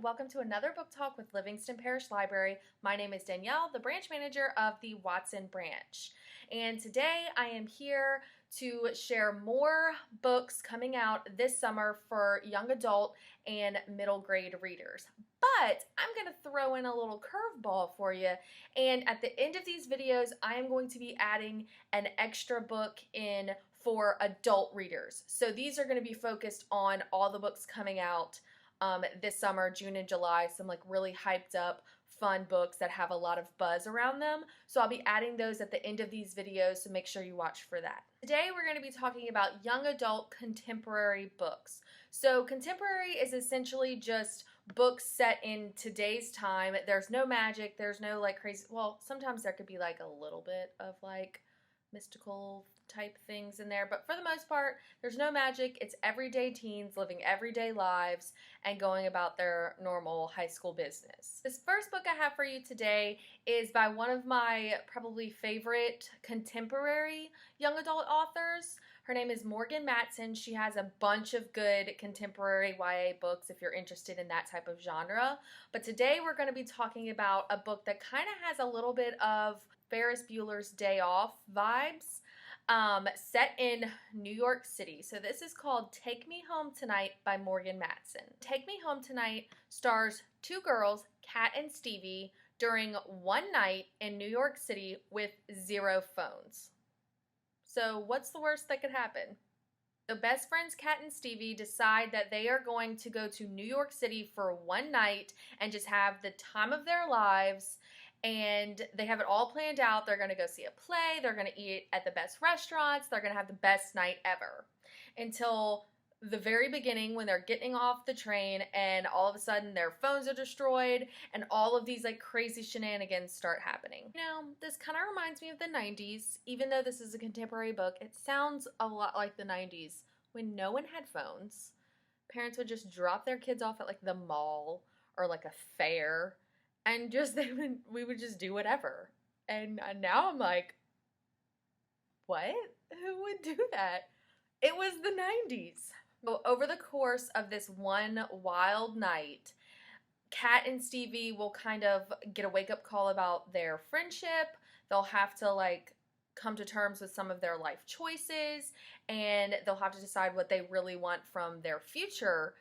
welcome to another book talk with Livingston Parish Library. My name is Danielle, the branch manager of the Watson branch. And today I am here to share more books coming out this summer for young adult and middle grade readers. But I'm going to throw in a little curveball for you, and at the end of these videos I am going to be adding an extra book in for adult readers. So these are going to be focused on all the books coming out this summer, June and July, some like really hyped up fun books that have a lot of buzz around them. So I'll be adding those at the end of these videos, so make sure you watch for that. Today we're going to be talking about young adult contemporary books. So contemporary is essentially just books set in today's time. There's no magic, there's no like crazy, well, sometimes there could be like a little bit of like mystical type things in there, but for the most part there's no magic. It's everyday teens living everyday lives and going about their normal high school business. This first book I have for you today is by one of my probably favorite contemporary young adult authors. Her name is Morgan Matson. She has a bunch of good contemporary YA books if you're interested in that type of genre. But today we're going to be talking about a book that kind of has a little bit of Ferris Bueller's Day Off vibes, set in New York City. So this is called Take Me Home Tonight by Morgan Matson. Take Me Home Tonight stars two girls, Kat and Stevie, during one night in New York City with zero phones. So what's the worst that could happen? The best friends Kat and Stevie decide that they are going to go to New York City for one night and just have the time of their lives. And they have it all planned out. They're going to go see a play. They're going to eat at the best restaurants. They're going to have the best night ever. Until the very beginning when they're getting off the train and all of a sudden their phones are destroyed and all of these like crazy shenanigans start happening. You know, this kind of reminds me of the 90s. Even though this is a contemporary book, it sounds a lot like the 90s when no one had phones. Parents would just drop their kids off at like the mall or like a fair. And just we would just do whatever. And now I'm like, what? Who would do that? It was the 90s. So over the course of this one wild night, Kat and Stevie will kind of get a wake-up call about their friendship. They'll have to like come to terms with some of their life choices, and they'll have to decide what they really want from their future.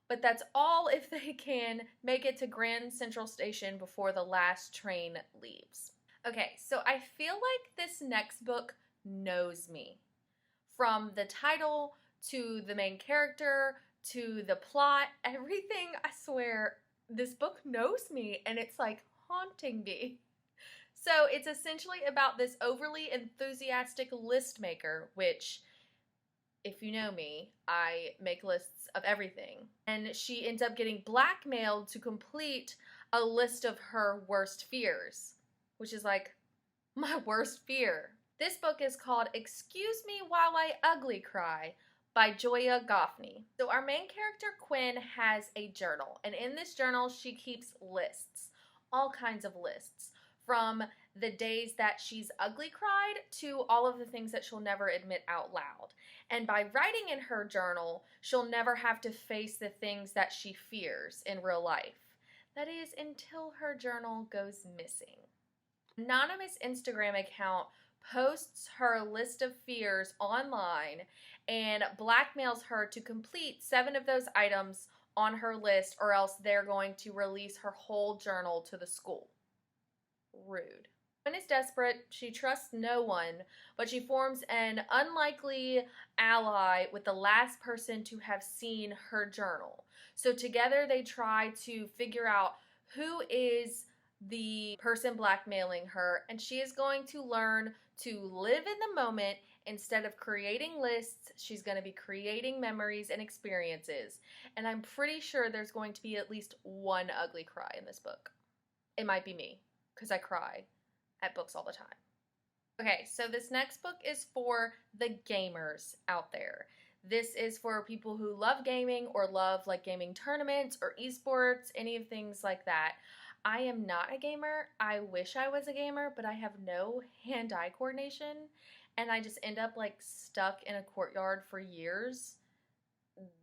But that's all if they can make it to Grand Central Station before the last train leaves. Okay, so I feel like this next book knows me. From the title to the main character to the plot, everything, I swear, this book knows me and it's like haunting me. So it's essentially about this overly enthusiastic list maker, which, if you know me, I make lists of everything. And she ends up getting blackmailed to complete a list of her worst fears, which is like my worst fear. This book is called Excuse Me While I Ugly Cry by Joya Goffney. So our main character, Quinn, has a journal. And in this journal, she keeps lists, all kinds of lists, from the days that she's ugly cried to all of the things that she'll never admit out loud. And by writing in her journal, she'll never have to face the things that she fears in real life. That is, until her journal goes missing. An anonymous Instagram account posts her list of fears online and blackmails her to complete 7 of those items on her list, or else they're going to release her whole journal to the school. Rude. Quinn is desperate. She trusts no one, but she forms an unlikely ally with the last person to have seen her journal. So together they try to figure out who is the person blackmailing her, and she is going to learn to live in the moment. Instead of creating lists, she's going to be creating memories and experiences. And I'm pretty sure there's going to be at least one ugly cry in this book. It might be me, because I cry at books all the time. Okay, so this next book is for the gamers out there. This is for people who love gaming or love like gaming tournaments or esports, any of things like that. I am not a gamer. I wish I was a gamer, but I have no hand-eye coordination, and I just end up like stuck in a courtyard for years.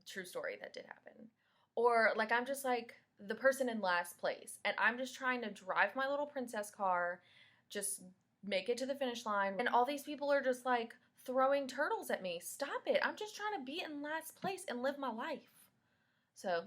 True story, that did happen. Or like I'm just like the person in last place, and I'm just trying to drive my little princess car, just make it to the finish line, and all these people are just like throwing turtles at me. Stop it. I'm just trying to be in last place and live my life. So,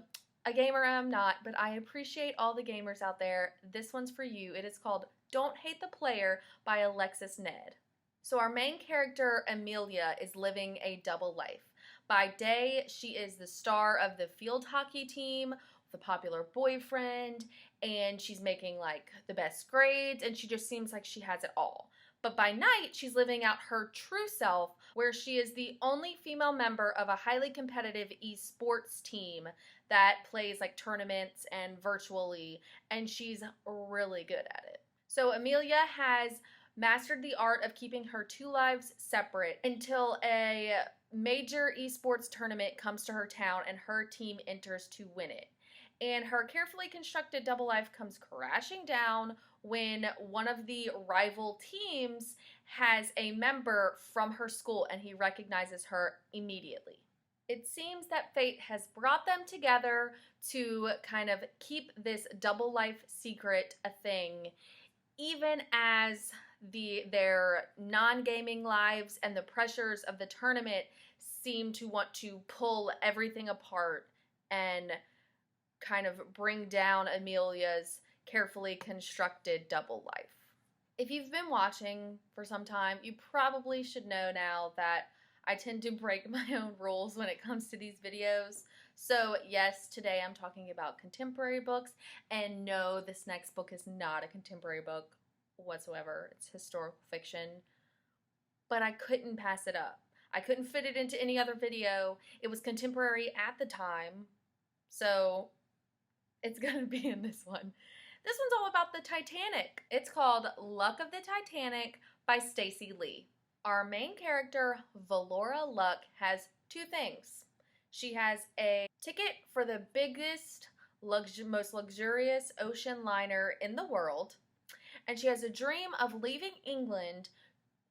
a gamer I'm not, but I appreciate all the gamers out there. This one's for you. It is called Don't Hate the Player by Alexis Ned. So our main character, Amelia, is living a double life. By day, she is the star of the field hockey team, the popular boyfriend, and she's making like the best grades, and she just seems like she has it all. But by night, she's living out her true self, where she is the only female member of a highly competitive esports team that plays like tournaments and virtually, and she's really good at it. So Amelia has mastered the art of keeping her two lives separate until a major esports tournament comes to her town and her team enters to win it. And her carefully constructed double life comes crashing down when one of the rival teams has a member from her school and he recognizes her immediately. It seems that fate has brought them together to kind of keep this double life secret a thing, even as their non-gaming lives and the pressures of the tournament seem to want to pull everything apart and kind of bring down Amelia's carefully constructed double life. If you've been watching for some time, you probably should know now that I tend to break my own rules when it comes to these videos. So yes, today I'm talking about contemporary books, and no, this next book is not a contemporary book whatsoever. It's historical fiction, but I couldn't pass it up. I couldn't fit it into any other video. It was contemporary at the time, so it's gonna be in this one. This one's all about the Titanic. It's called Luck of the Titanic by Stacey Lee. Our main character, Valora Luck, has two things. She has a ticket for the biggest, most luxurious ocean liner in the world, and she has a dream of leaving England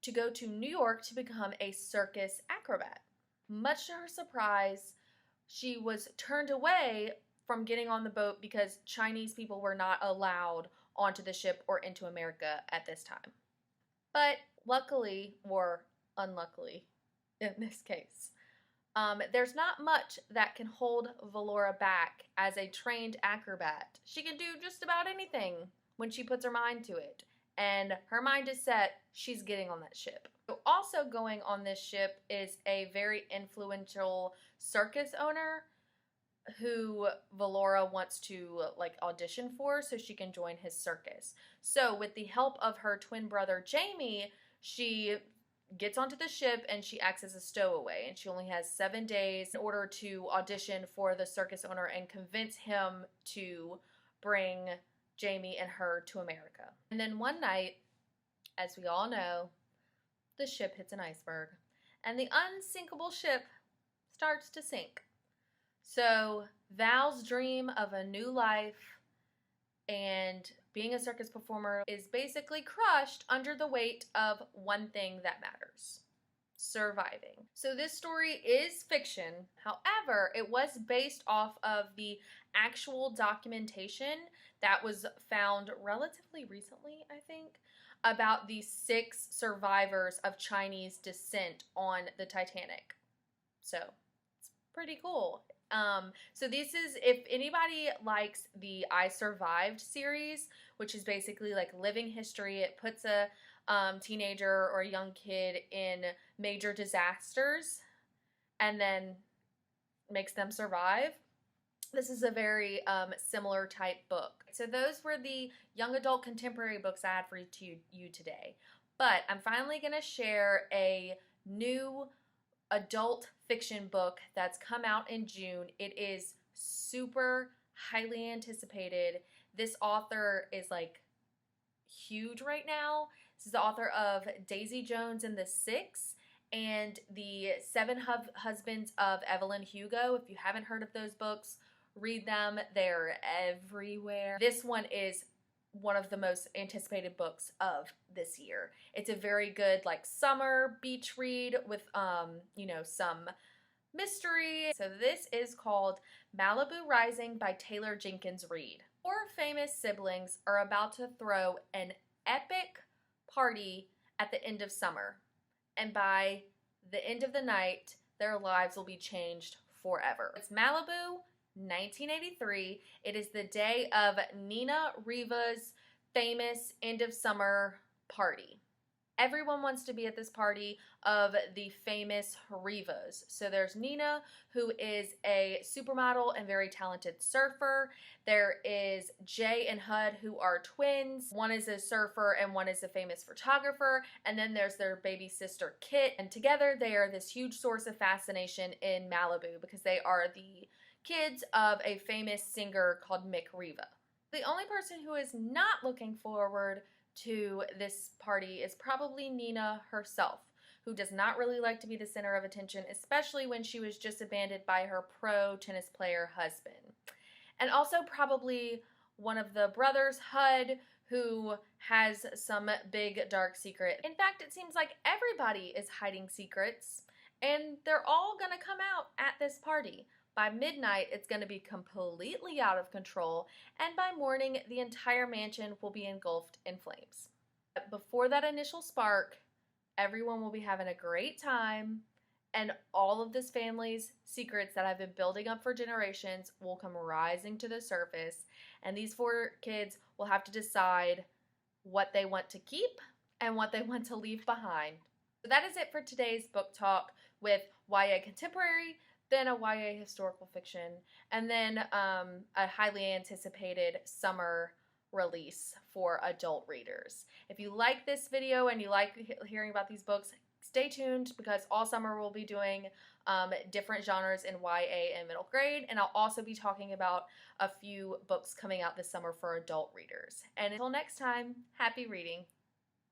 to go to New York to become a circus acrobat. Much to her surprise, she was turned away from getting on the boat because Chinese people were not allowed onto the ship or into America at this time. But luckily, or unluckily in this case, there's not much that can hold Valora back as a trained acrobat. She can do just about anything when she puts her mind to it. And her mind is set, she's getting on that ship. So also going on this ship is a very influential circus owner who Valora wants to like audition for so she can join his circus. So with the help of her twin brother Jamie, she gets onto the ship and she acts as a stowaway, and she only has 7 days in order to audition for the circus owner and convince him to bring Jamie and her to America. And then one night, as we all know, the ship hits an iceberg and the unsinkable ship starts to sink. So Val's dream of a new life and being a circus performer is basically crushed under the weight of one thing that matters: surviving. So this story is fiction. However, it was based off of the actual documentation that was found relatively recently, I think, about the 6 survivors of Chinese descent on the Titanic. So it's pretty cool. So this is, if anybody likes the I Survived series, which is basically like living history, it puts a teenager or a young kid in major disasters and then makes them survive. This is a very similar type book. So those were the young adult contemporary books I had for you today. But I'm finally going to share a new adult fiction book that's come out in June. It is super highly anticipated. This author is like huge right now. This is the author of Daisy Jones and the Six and the Seven Husbands of Evelyn Hugo. If you haven't heard of those books, read them. They're everywhere. This one is one of the most anticipated books of this year. It's a very good like summer beach read with you know, some mystery. So this is called Malibu Rising by Taylor Jenkins Reid. Four famous siblings are about to throw an epic party at the end of summer, and by the end of the night, their lives will be changed forever. It's Malibu, 1983. It is the day of Nina Riva's famous end of summer party. Everyone wants to be at this party of the famous Rivas. So there's Nina, who is a supermodel and very talented surfer. There is Jay and Hud, who are twins. One is a surfer and one is a famous photographer. And then there's their baby sister, Kit. And together they are this huge source of fascination in Malibu because they are the kids of a famous singer called Mick Riva. The only person who is not looking forward to this party is probably Nina herself, who does not really like to be the center of attention, especially when she was just abandoned by her pro tennis player husband. And also probably one of the brothers, Hud, who has some big dark secret. In fact, it seems like everybody is hiding secrets, and they're all gonna come out at this party. By midnight, it's going to be completely out of control, and by morning, the entire mansion will be engulfed in flames. But before that initial spark, everyone will be having a great time, and all of this family's secrets that have been building up for generations will come rising to the surface, and these four kids will have to decide what they want to keep and what they want to leave behind. So that is it for today's book talk with YA Contemporary, then a YA historical fiction, and then a highly anticipated summer release for adult readers. If you like this video and you like hearing about these books, stay tuned because all summer we'll be doing different genres in YA and middle grade, and I'll also be talking about a few books coming out this summer for adult readers. And until next time, happy reading.